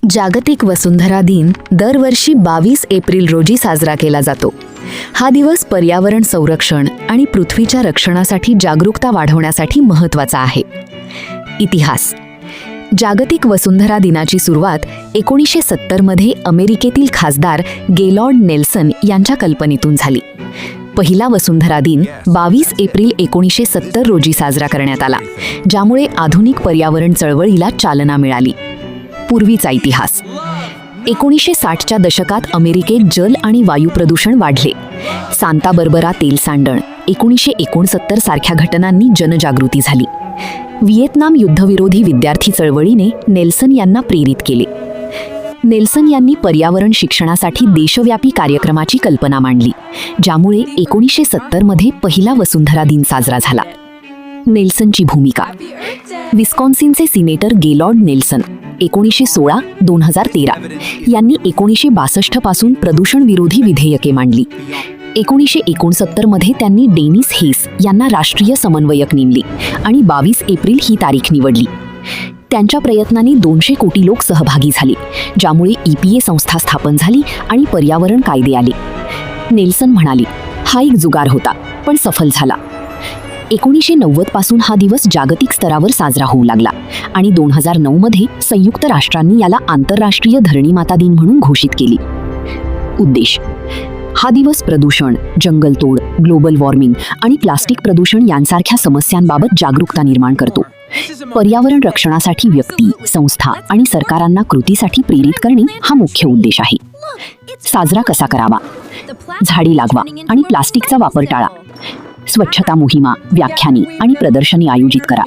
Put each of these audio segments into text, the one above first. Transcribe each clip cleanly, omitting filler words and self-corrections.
जागतिक वसुंधरा दिन दरवर्षी 22 एप्रिल रोजी साजरा केला जातो. हा दिवस पर्यावरण संरक्षण आणि पृथ्वीच्या रक्षणासाठी जागरूकता वाढवण्यासाठी महत्त्वाचा आहे. इतिहास. जागतिक वसुंधरा दिनाची सुरुवात 1970 मध्ये अमेरिकेतील खासदार गेलॉर्ड नेल्सन यांच्या कल्पनेतून झाली. पहिला वसुंधरा दिन 22 एप्रिल 1970 रोजी साजरा करण्यात आला, ज्यामुळे आधुनिक पर्यावरण चळवळीला चालना मिळाली. पूर्वीचा इतिहास. 1960च्या दशकात अमेरिकेत जल आणि वायू प्रदूषण वाढले. सांता बर्बरा तेल सांडण, 1969 सारख्या घटनांनी जनजागृती झाली. व्हिएतनाम युद्धविरोधी विद्यार्थी चळवळीने नेल्सन यांना प्रेरित केले. नेल्सन यांनी पर्यावरण शिक्षणासाठी देशव्यापी कार्यक्रमाची कल्पना मांडली, ज्यामुळे 1970 मध्ये पहिला वसुंधरा दिन साजरा झाला. नेल्सनची भूमिका. विस्कॉन्सिनचे सिनेटर गेलॉर्ड नेल्सन 1916-2013 यांनी 1962 पासून प्रदूषण विरोधी विधेयके मांडली. 1969 मध्ये त्यांनी डेनिस हेस यांना राष्ट्रीय समन्वयक नेमले आणि 22 एप्रिल ही तारीख निवडली. त्यांच्या प्रयत्नांनी 200 कोटी लोक सहभागी झाले, ज्यामुळे EPA संस्था स्थापन झाली आणि पर्यावरण कायदे आले. नेल्सन म्हणाले, हा एक जुगार होता, पण सफल झाला. 1990 पासून हा दिवस जागतिक स्तरावर साजरा होऊ लागला आणि 2009 मध्ये संयुक्त राष्ट्रांनी याला आंतरराष्ट्रीय धरणीमाता दिन म्हणून घोषित केले. उद्देश. हा दिवस प्रदूषण, जंगलतोड, ग्लोबल वॉर्मिंग आणि प्लास्टिक प्रदूषण यांसारख्या समस्यांबाबत जागरूकता निर्माण करतो. पर्यावरण रक्षणासाठी व्यक्ती, संस्था आणि सरकारांना कृतीसाठी प्रेरित करणे हा मुख्य उद्देश आहे. साजरा कसा करावा? झाडे लागवा आणि प्लास्टिकचा वापर टाळा. स्वच्छता मोहिमा, व्याख्याने आणि प्रदर्शने आयोजित करा.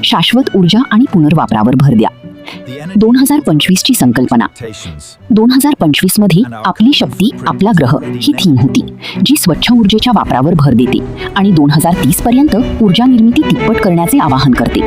शाश्वत ऊर्जा आणि पुनर्वापरावर भर द्या. 2025 ची संकल्पना. 2025 मध्ये आपली शक्ती आपला ग्रह ही थीम होती, जी स्वच्छ ऊर्जेच्या वापरावर भर देते आणि 2030 पर्यंत ऊर्जा निर्मिती तिप्पट करण्याचे आवाहन करते.